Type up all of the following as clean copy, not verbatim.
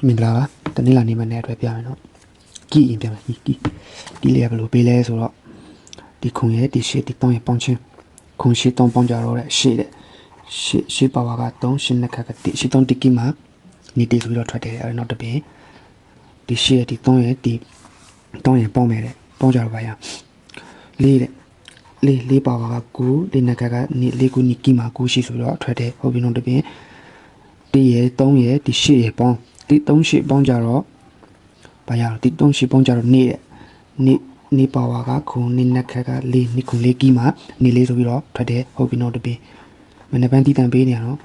မင်္ဂလာပါတနေ့လာနေမနေ့အတွက်ပြမယ်နော်ကြည့်ရင်ပြမယ်ကြည့်လေးကဘယ်လိုပေးလဲဆိုတော့ဒီခုံရဲ့ဒီရှေ့ဒီတောင်းရဲ့ပေါင်းချင်းခုံရှေ့တောင်းပေါင်းကြတော့တဲ့ရှေ့ရှေ့ပါဝါက3ရှင်းနှစ်ခါကတိရှေ့တောင်းတိကိမှာနေတေးဆိုပြီးတော့ထွက်တယ်အဲ့နောက်တစ်ပြင်ဒီရှေ့ဒီတောင်းရဲ့ဒီတောင်းရဲ့ပေါင်းမယ်တဲ့ပေါင်းကြတော့ပါရလေးတဲ့လေးပါဝါက9လေးနှစ်ခါကနေလေးခုနိကိမှာ9ရှိဆိုပြီးတော့ထွက်တယ်ဟုတ်ပြီနောက်တစ်ပြင်ဒီရဲ့3ရဲ့ဒီရှေ့ရဲ့ပေါင်းဒီ3ရှေ့ပေါင်းကြတော့ဘာရတော့ဒီ3ရှေ့ပေါင်းကြတော့နေပါဝါကခုနေနှစ်ခါက4နှစ်ခု4ကီမှာနေလေးဆိုပြီးတော့ထွက်တယ်ဟုတ်ပြီနောက်တစ်ပြင်မနေ့ပန်းတီးတန်ပေးနေရနော်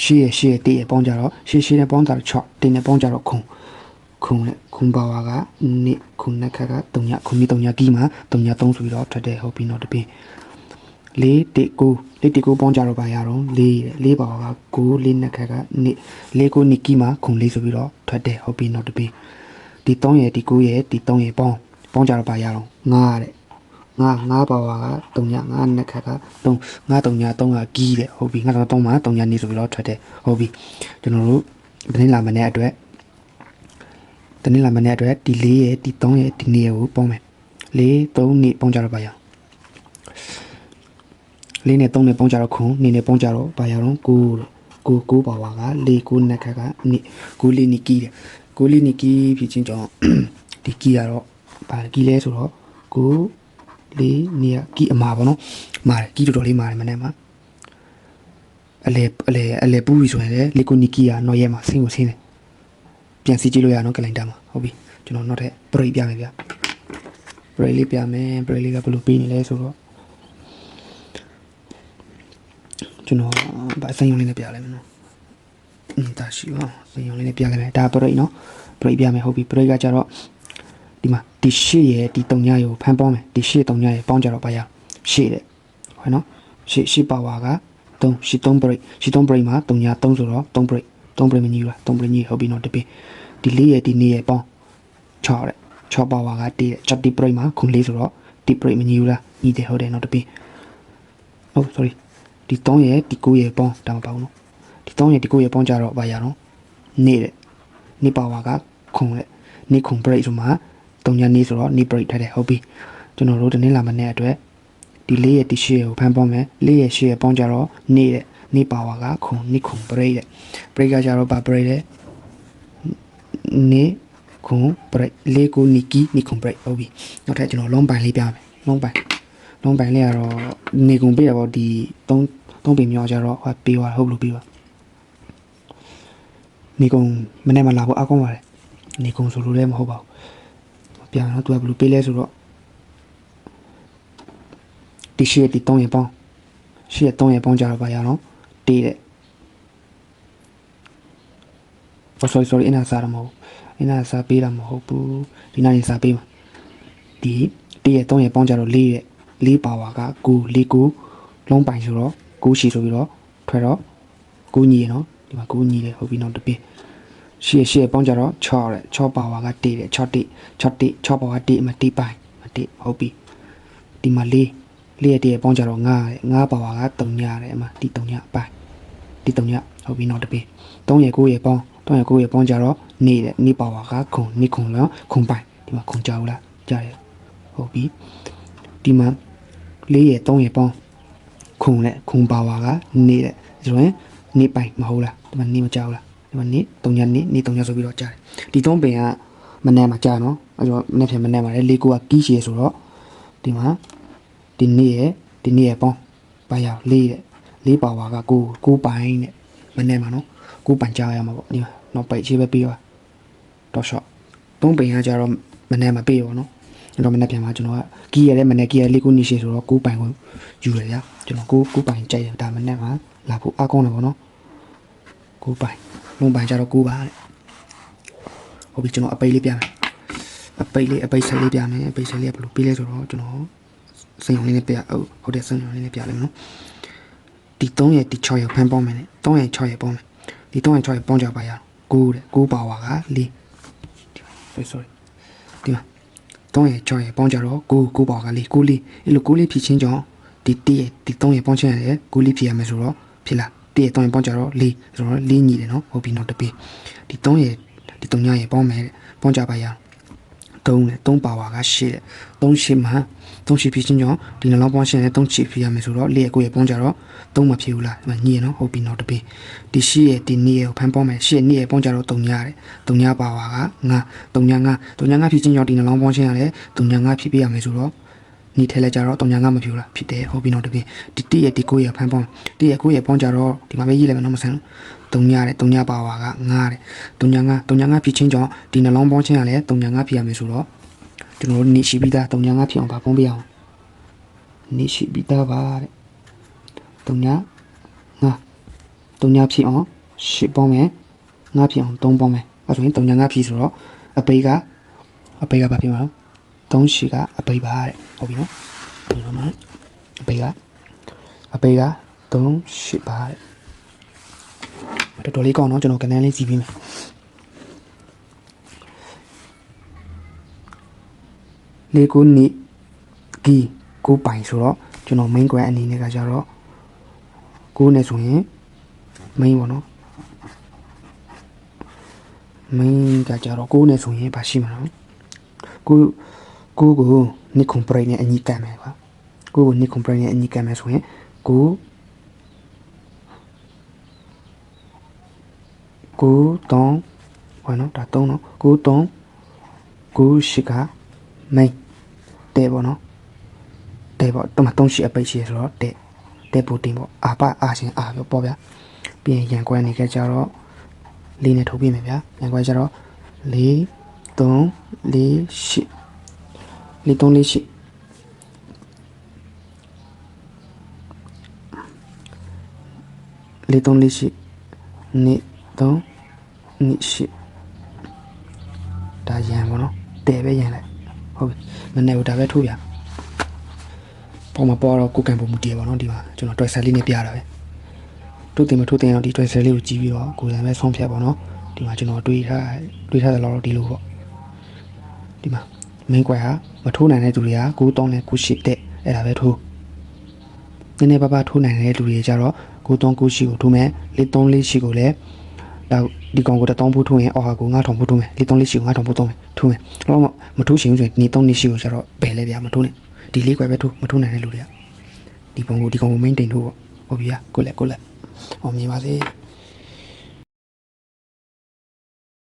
ရှေ့ရဲ့တေးရဲ့ပေါင်းကြတော့ရှေ့နဲ့ပေါင်းကြတော့6တင်းနဲ့ပေါင်းကြတော့ခုံပါဝါကနေခုနှစ်ခါက3ညခုမိ3ညကီမှာ3ည3ဆိုပြီးတော့ထွက်တယ်ဟုတ်ပြီနောက်တစ်ပြင်4တိကိုပေါင်းကြတော့ပါရတော့4ပါဝါက9 4နှစ်ခါကနေ4ကိုနိကီမှာခုံ4ဆိုပြီးတော့ထွက်တယ်ဟုတ်ပြီနောက်တစ်ပြင်ဒီ3ရဲ့ဒီ9ရဲ့ဒီ3ရဲ့ပေါင်းကြတော့ပါရတော့9တဲ့9ပါဝါက3ည9နှစ်ခါက3 9 3ည3ကကီးတဲ့ဟုတ်ပြီ9 3မှာ3ညနေဆိုပြီးတော့ထွက်တယ်ဟုတ်ပြီကျွန်တော်တို့တနေ့လာမနေ့အတွက်ဒီ4ရဲ့ဒီ3ရဲ့ဒီ2ရဲ့ကိုပေါင်းမယ်4 3နေပေါင်းကြတော့ပါရ4နဲ့3နဲ့ပေါင်းကြတော့ခု2နဲ့ပေါင်းကြတော့ပါရတော့9ပါဝါက4 9နှစ်ခါက9လေးနိကီးတဲ့9လေးနိကီးဖြစ်ချင်းကြောင့်ဒီကီးကတော့ဘာကီးလဲဆိုတော့9လေးနေကီးအမှာပေါ့နော်မာတယ်ကီးတော်တော်လေးမာတယ်မနေ့မှာအလဲပူရီဆိုရင်လေလေကိုနိကီးကနော်ရဲမှာဆင်းကိုဆင်းတယ်ပြန်စီကြည့်လို့ရနော်ကလိုင်းတာမှာဟုတ်ပြီကျွန်တော်နောက်ထပ်ပရိတ်ပြမယ်ဗျပရိတ်လေးပြမယ်ပရိတ်လေးကဘယ်လိုပေးနေလဲဆိုတော့ကျွန်တော်ဗာစံရုံလေးနဲ့ပြလိုက်မယ်နော်ဒါရှိပါစံရုံလေးနဲ့ပြလိုက်မယ်ဒါပရိတ်နော်ပရိတ်ပြမယ်ဟုတ်ပြီပရိတ်ကကြတော့ဒီမှာဒီရှေ့ရဲ့ဒီ3ညရေကိုဖမ်းပေါင်းမယ်ဒီရှေ့3ညရေပေါင်းကြတော့ပါရရှေ့တဲ့ဟုတ်နော်ရှေ့ပါဝါက3ရှေ့3ပရိတ်မှာ3ည3ဆိုတော့3ပရိတ်မကြီးလား3ပရိတ်ကြီးဟုတ်ပြီနော်တပင်းဒီ4ရဲ့ဒီ2ရဲ့ပေါင်း6တဲ့6ပါဝါက1တဲ့6ဒီပရိတ်မှာခု4ဆိုတော့ဒီပရိတ်မကြီးလားညီတယ်ဟုတ်တယ်နော်တပင်းဟုတ် sorryဒီ3ရဲ့ဒီ9ရဲ့ပေါင်းဒါမပေါ့နော်ဒီ3ရဲ့ဒီ9ရဲ့ပေါင်းကြတော့ဘာရတော့နေပါဝါကခုတဲ့နေခုပရိတ်ဆိုမှာ3ညနေဆိုတော့နေပရိတ်ထက်တယ်ဟုတ်ပြီကျွန်တော်တို့တနေ့လာမနေ့အတွက်ဒီ4ရဲ့ဒီ10ရဲ့ကိုဖမ်းပေါင်းမယ်4ရဲ့10ရဲ့ပေါင်းကြတော့နေတဲ့နေပါဝါကခုနေခုပရိတ်တဲ့ပရိတ်ကကြတော့ဘာပရိတ်လဲနေခုပရိတ်လေးကိုနိကီနေခုပရိတ်ဟုတ်ပြီနောက်ထပ်ကျွန်တော်လုံးပိုင်လေးပြမယ်လုံးပိုင်လေးကတော့နေကုန်ပေးရပေါ့ဒီ3ပင်မြောကြတော့ဟောပေးသွားဟုတ်လို့ပေးပါနေကုန်မနေ့မှလာဖို့အကောင်းပါတယ်နေကုန်ဆိုလို့လည်းမဟုတ်ပါဘူးပြန်တော့သူကဘယ်လိုပေးလဲဆိုတော့ဒီရှေ့ဒီ3ရေပေါင်းရှေ့3ရေပေါင်းကြတော့ပါရအောင်တေးတဲ့ sorry အနာစားရမဟုတ်အနာစားပေးတာမဟုတ်ဘူးဒီနားရင်စားပေးမှာဒီတေးရဲ့3ရေပေါင်းကြတော့4ရဲ့4ပါဝါက9 4လုံးပိုင်ဆိုတော့9ရှိဆိုပြီးတော့ထွက်တော့9ညီရနော်ဒီမှာ9ညီတယ်ဟုတ်ပြီနောက်တစ်ပြည့်ရှေ့ပေါင်းကြတော့6တဲ့6ပါဝါက1တဲ့6ပါဝါ1အမ1ပိုင်1ဟုတ်ပြီဒီမှာ4ရဲ့1ပေါင်းကြတော့9တဲ့9ပါဝါက3ညတဲ့အမဒီ3ညပိုင်ဒီ3ညဟုတ်ပြီနောက်တစ်ပြည့်3ရဲ့9ရဲ့ပေါင်းကြတော့နေတဲ့နေပါဝါကခုလောခုပိုင်ဒီမှာခုကြောက်လားကြားတယ်ဟုတ်ပြီဒီမှာ4ရဲ့3ရဲ့ပေါင်းခုပါဝါကနေတဲ့ဆိုရင်နေပိုင်မဟုတ်လားဒီမှာနေမကြောက်လားဒီမှာနေ3ညနေ3ညဆိုပြီးတော့ကြားတယ်ဒီ3ပင်ကမနေ့မှာကြားနော်အဲ့တော့မနေ့ဖြန်မနေ့မှာလေ4ကိုကကီးရှည်ဆိုတော့ဒီမှာဒီနေရဲ့ပေါင်းပါရ4ပါဝါက9ပိုင်တဲ့မနေ့မှာနော်9ပိုင်ကြားရမှာပေါ့ဒီမှာနောက်ပိုက်ရေးပဲပြီးပါတော့ရှော့3ပင်ကကြတော့မနေ့မှာပြီးရောနော်အဲ့တော့မနေ့ပြန်မှာကျွန်တော်ကကီးရတဲ့မနေ့ကီးရ4ခုနေရှည်ဆိုတော့9ပိုင်ကိုယူရရကျွန်တော်9ပိုင်ကြိုက်တယ်ဒါမနေ့မှာလာဖို့အကောင်းတယ်ပေါ့နော်9ပိုင်လုံးပိုင်ကြတော့9ပါတဲ့ဟုတ်ပြီကျွန်တော်အပိတ်လေးပြမယ်အပိတ်ဆက်လေးပြမယ်အပိတ်ဆက်လေးကဘယ်လိုပေးလဲဆိုတော့ကျွန်တော်စံရုံလေးနဲ့ပြဟုတ်တယ်စံရုံလေးနဲ့ပြလိုက်မယ်နော်ဒီ3ရဲ့ဒီ6ရဲ့ဖမ်းပေါင်းမယ်နဲ့3ရဲ့6ရဲ့ပေါင်းမယ်ဒီ3ရဲ့6ရဲ့ပေါင်းကြပါရ9တဲ့9ပါဝါက4 sorry ဒီမှာ3ရဲ့6ရဲ့ပေါင်းကြတော့9ပါဝါက4 9လေးအဲ့လို9လေးဖြစ်ချင်းကြောင့်ဒီ1ရဲ့ဒီ3ရဲ့ပေါင်းချင်းရတယ်9လေးဖြစ်ရမယ်ဆိုတော့ဖြစ်လား1ရဲ့3ရဲ့ပေါင်းကြတော့4ဆိုတော့4ညီတယ်နော်ဟုတ်ပြီနောက်တစ်ပေးဒီ3ရဲ့ ဒီ3ညရေပေါင်းမယ်ပေါင်းကြပါရအောင်3နဲ့3ပါဝါက8တဲ့3ရှိမှ3ရှိဖြစ်ချင်းကြောင့်ဒီနှလုံးပေါင်းရှင်းနဲ့3ချီဖြစ်ရမယ်ဆိုတော့4ရဲ့9ရဲ့ပေါင်းကြတော့3မဖြစ်ဘူးလားညင်နော်ဟုတ်ပြီနောက်တစ်ပင်ဒီ8ရဲ့ဒီ2ရဲ့ကိုဖမ်းပေါင်းမယ်8ရဲ့2ရဲ့ပေါင်းကြတော့3ညတဲ့3ညပါဝါက9 3ည9ဖြစ်ချင်းကြောင့်ဒီနှလုံးပေါင်းရှင်းရတယ်3ည9ဖြစ်ပြရမယ်ဆိုတော့နီထဲလဲကြတော့3ည9မဖြစ်ဘူးလားဖြစ်တယ်ဟုတ်ပြီနောက်တစ်ပင်ဒီ1ရဲ့ဒီ9ရဲ့ဖမ်းပေါင်း1ရဲ့9ရဲ့ပေါင်းကြတော့ဒီမှာပဲရေးလိုက်မယ်နော်မဆန်း3ညတဲ့3ညပါဝါက9တဲ့3ည9ဖြစ်ချင်းကြောင့်ဒီနှလုံးပေါင်းရှင်းရတယ်3ည9ဖြစ်ရမယ်ဆိုတော့ကျွန်တော်တို့နေရှိပြီးသား3ည9ဖြစ်အောင်ဗာဖုံးပြအောင်နေရှိပြီးသားပါတဲ့3ညဖြစ်အောင်10ပေါင်းမယ်9ဖြစ်အောင်3ပေါင်းမယ်အဲဆိုရင်3ည9ဖြစ်ဆိုတော့အပိတ်ကဘာဖြစ်မှာလဲ3ရှိကအပိတ်ပါတဲ့ဟုတ်ပြီနော်ဒီမှာအပိတ်က3ရှိပါတဲ့တော်တော်လေးကောင်းတော့ကျွန်တော်ကနန်းလေးစီးပြီးမယ်လေကိုနိဂီကိုပိုင်ဆိုတော့ကျွန်တော် main query အနေနဲ့ကကြတော့ကိုနဲ့ဆိုရင် main ပေါ့နော် main ကကြတော့ကိုနဲ့ဆိုရင်ဘာရှိမှာလဲကိုနိ compress နဲ့အညီကမ်းမယ်ကွာကိုနိ compress နဲ့အညီကမ်းမယ်ဆိုရင်ကို3ဘာနော်ဒါ3နော်ကိုရှိက main တဲ့ပေါ့နော်တဲ့ပေါ့တော့3ရှိအပိတ်ရှိဆိုတော့တဲ့ပိုတင်ပေါ့အာရှင်ပြောပေါ့ဗျာပြီးရင်ရန်ကွဲနေကြကြတော့လေးနဲ့ထုတ်ပြမယ်ဗျာရန်ကွဲကြတော့4 3 4 8 4 3 4 8 4 3 4 8 2 3 2 8 3 2 8ဒါရန်ပေါ့နော်တဲ့ပဲရန်လိုက်ဟုတ်ပြီမနေ့ကဒါပဲထိုးပြပေါ်မှာပေါ်တော့ကိုကန်ပုံမူတည်ပါတော့ဒီမှာကျွန်တော်တွဲဆက်လေးနဲ့ပြတာပဲထိုးတင်မထိုးတင်အောင်ဒီတွဲဆက်လေးကိုကြည့်ပြီးတော့ကိုယ်လည်းပဲဆုံးဖြတ်ပါတော့ဒီမှာကျွန်တော်တွေးထားတယ်လို့ဒီလိုပေါ့ဒီမှာ main query ဟာမထိုးနိုင်တဲ့သူတွေက9 3နဲ့9 8တဲ့အဲ့ဒါပဲထိုးနည်းနည်းပါးပါးထိုးနိုင်တဲ့လူတွေကြတော့9 3 9 8ကိုထိုးမယ်4 3 4 8ကိုလည်းတော့ဒီကောင်ကို1000ဖို့ထိုးရင်အော်ဟာကို9000ဖို့ထိုးမယ်4 3 4 8ကို9000ဖို့ထိုးမယ်တော့မထိုးရှင်ဆိုရင်ဒီ3 4 8ကိုကျတော့ဘယ်လဲဗျာမထိုးနဲ့ဒီလေးကွယ်ပဲထိုးမထိုးနိုင်တဲ့လူတွေကဒီကောင်ကို main တင်ထိုးပေါ့ဟုတ်ပြီဗျာကိုလက်မြင်ပါစေ